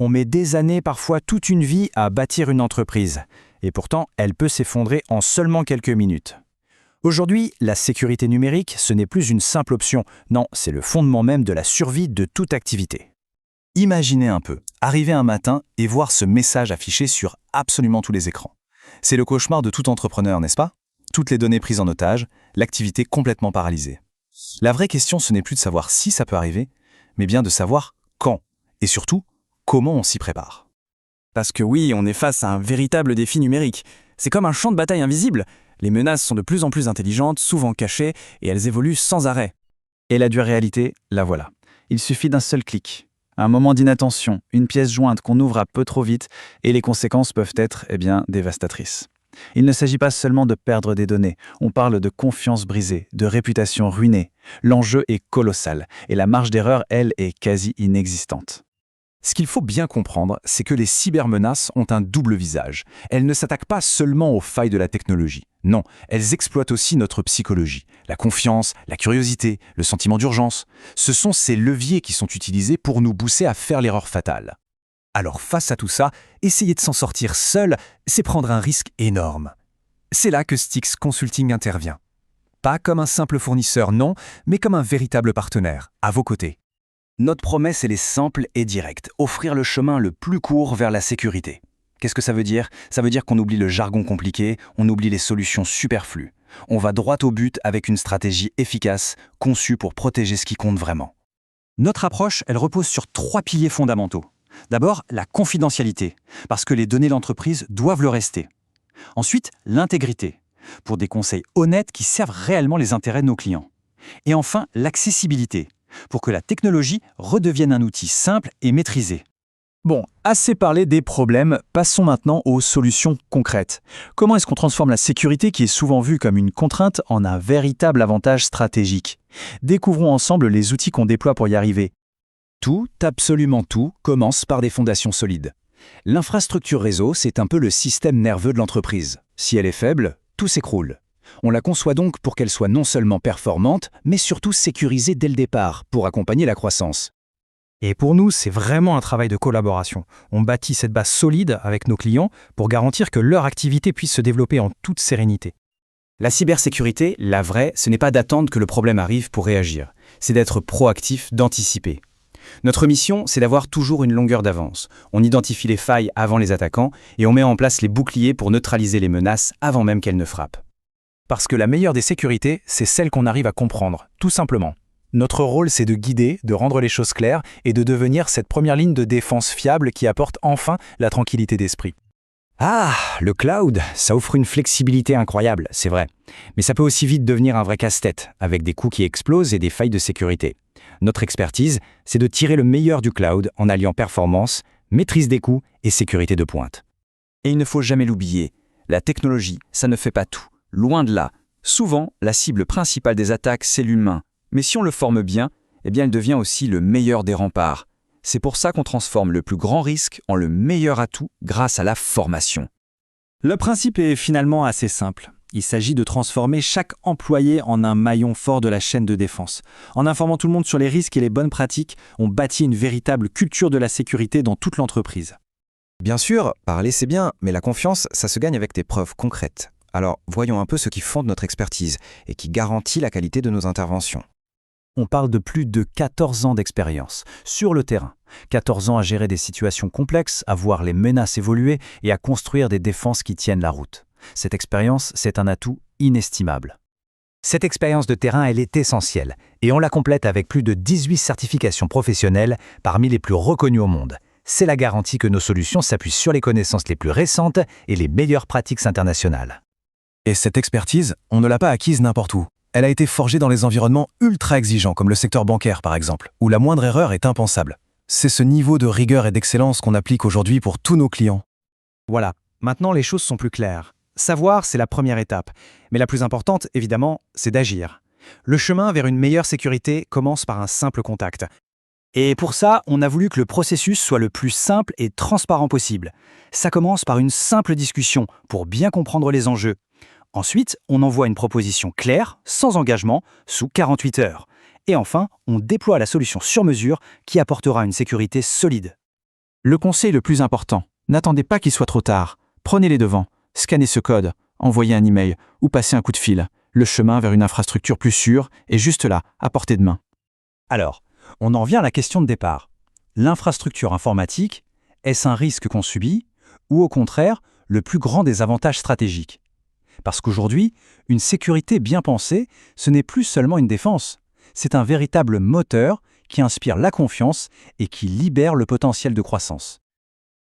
On met des années, parfois toute une vie, à bâtir une entreprise. Et pourtant, elle peut s'effondrer en seulement quelques minutes. Aujourd'hui, la sécurité numérique, ce n'est plus une simple option. Non, c'est le fondement même de la survie de toute activité. Imaginez un peu, arriver un matin et voir ce message affiché sur absolument tous les écrans. C'est le cauchemar de tout entrepreneur, n'est-ce pas? Toutes les données prises en otage, l'activité complètement paralysée. La vraie question, ce n'est plus de savoir si ça peut arriver, mais bien de savoir quand, et surtout, comment on s'y prépare. Parce que oui, on est face à un véritable défi numérique. C'est comme un champ de bataille invisible. Les menaces sont de plus en plus intelligentes, souvent cachées, et elles évoluent sans arrêt. Et la dure réalité, la voilà. Il suffit d'un seul clic. Un moment d'inattention, une pièce jointe qu'on ouvre un peu trop vite, et les conséquences peuvent être, dévastatrices. Il ne s'agit pas seulement de perdre des données, on parle de confiance brisée, de réputation ruinée. L'enjeu est colossal, et la marge d'erreur, elle, est quasi inexistante. Ce qu'il faut bien comprendre, c'est que les cybermenaces ont un double visage. Elles ne s'attaquent pas seulement aux failles de la technologie. Non, elles exploitent aussi notre psychologie, la confiance, la curiosité, le sentiment d'urgence. Ce sont ces leviers qui sont utilisés pour nous pousser à faire l'erreur fatale. Alors face à tout ça, essayer de s'en sortir seul, c'est prendre un risque énorme. C'est là que Styx Consulting intervient. Pas comme un simple fournisseur, non, mais comme un véritable partenaire, à vos côtés. Notre promesse, elle est simple et directe. Offrir le chemin le plus court vers la sécurité. Qu'est-ce que ça veut dire? Ça veut dire qu'on oublie le jargon compliqué, on oublie les solutions superflues. On va droit au but avec une stratégie efficace, conçue pour protéger ce qui compte vraiment. Notre approche, elle repose sur 3 piliers fondamentaux. D'abord, la confidentialité, parce que les données d'entreprise doivent le rester. Ensuite, l'intégrité, pour des conseils honnêtes qui servent réellement les intérêts de nos clients. Et enfin, l'accessibilité, pour que la technologie redevienne un outil simple et maîtrisé. Bon, assez parlé des problèmes, passons maintenant aux solutions concrètes. Comment est-ce qu'on transforme la sécurité qui est souvent vue comme une contrainte en un véritable avantage stratégique? Découvrons ensemble les outils qu'on déploie pour y arriver. Tout, absolument tout, commence par des fondations solides. L'infrastructure réseau, c'est un peu le système nerveux de l'entreprise. Si elle est faible, tout s'écroule. On la conçoit donc pour qu'elle soit non seulement performante, mais surtout sécurisée dès le départ, pour accompagner la croissance. Et pour nous, c'est vraiment un travail de collaboration. On bâtit cette base solide avec nos clients pour garantir que leur activité puisse se développer en toute sérénité. La cybersécurité, la vraie, ce n'est pas d'attendre que le problème arrive pour réagir. C'est d'être proactif, d'anticiper. Notre mission, c'est d'avoir toujours une longueur d'avance. On identifie les failles avant les attaquants et on met en place les boucliers pour neutraliser les menaces avant même qu'elles ne frappent. Parce que la meilleure des sécurités, c'est celle qu'on arrive à comprendre, tout simplement. Notre rôle, c'est de guider, de rendre les choses claires et de devenir cette première ligne de défense fiable qui apporte enfin la tranquillité d'esprit. Ah, le cloud, ça offre une flexibilité incroyable, c'est vrai. Mais ça peut aussi vite devenir un vrai casse-tête, avec des coûts qui explosent et des failles de sécurité. Notre expertise, c'est de tirer le meilleur du cloud en alliant performance, maîtrise des coûts et sécurité de pointe. Et il ne faut jamais l'oublier, la technologie, ça ne fait pas tout. Loin de là. Souvent, la cible principale des attaques, c'est l'humain. Mais si on le forme bien, elle devient aussi le meilleur des remparts. C'est pour ça qu'on transforme le plus grand risque en le meilleur atout grâce à la formation. Le principe est finalement assez simple. Il s'agit de transformer chaque employé en un maillon fort de la chaîne de défense. En informant tout le monde sur les risques et les bonnes pratiques, on bâtit une véritable culture de la sécurité dans toute l'entreprise. Bien sûr, parler c'est bien, mais la confiance, ça se gagne avec des preuves concrètes. Alors, voyons un peu ce qui fonde notre expertise et qui garantit la qualité de nos interventions. On parle de plus de 14 ans d'expérience, sur le terrain. 14 ans à gérer des situations complexes, à voir les menaces évoluer et à construire des défenses qui tiennent la route. Cette expérience, c'est un atout inestimable. Cette expérience de terrain, elle est essentielle, et on la complète avec plus de 18 certifications professionnelles parmi les plus reconnues au monde. C'est la garantie que nos solutions s'appuient sur les connaissances les plus récentes et les meilleures pratiques internationales. Et cette expertise, on ne l'a pas acquise n'importe où. Elle a été forgée dans les environnements ultra exigeants, comme le secteur bancaire par exemple, où la moindre erreur est impensable. C'est ce niveau de rigueur et d'excellence qu'on applique aujourd'hui pour tous nos clients. Voilà, maintenant les choses sont plus claires. Savoir, c'est la première étape. Mais la plus importante, évidemment, c'est d'agir. Le chemin vers une meilleure sécurité commence par un simple contact. Et pour ça, on a voulu que le processus soit le plus simple et transparent possible. Ça commence par une simple discussion pour bien comprendre les enjeux. Ensuite, on envoie une proposition claire, sans engagement, sous 48 heures. Et enfin, on déploie la solution sur mesure qui apportera une sécurité solide. Le conseil le plus important, n'attendez pas qu'il soit trop tard. Prenez les devants, scannez ce code, envoyez un email ou passez un coup de fil. Le chemin vers une infrastructure plus sûre est juste là, à portée de main. Alors, on en revient à la question de départ. L'infrastructure informatique, est-ce un risque qu'on subit ou au contraire le plus grand des avantages stratégiques? Parce qu'aujourd'hui, une sécurité bien pensée, ce n'est plus seulement une défense. C'est un véritable moteur qui inspire la confiance et qui libère le potentiel de croissance.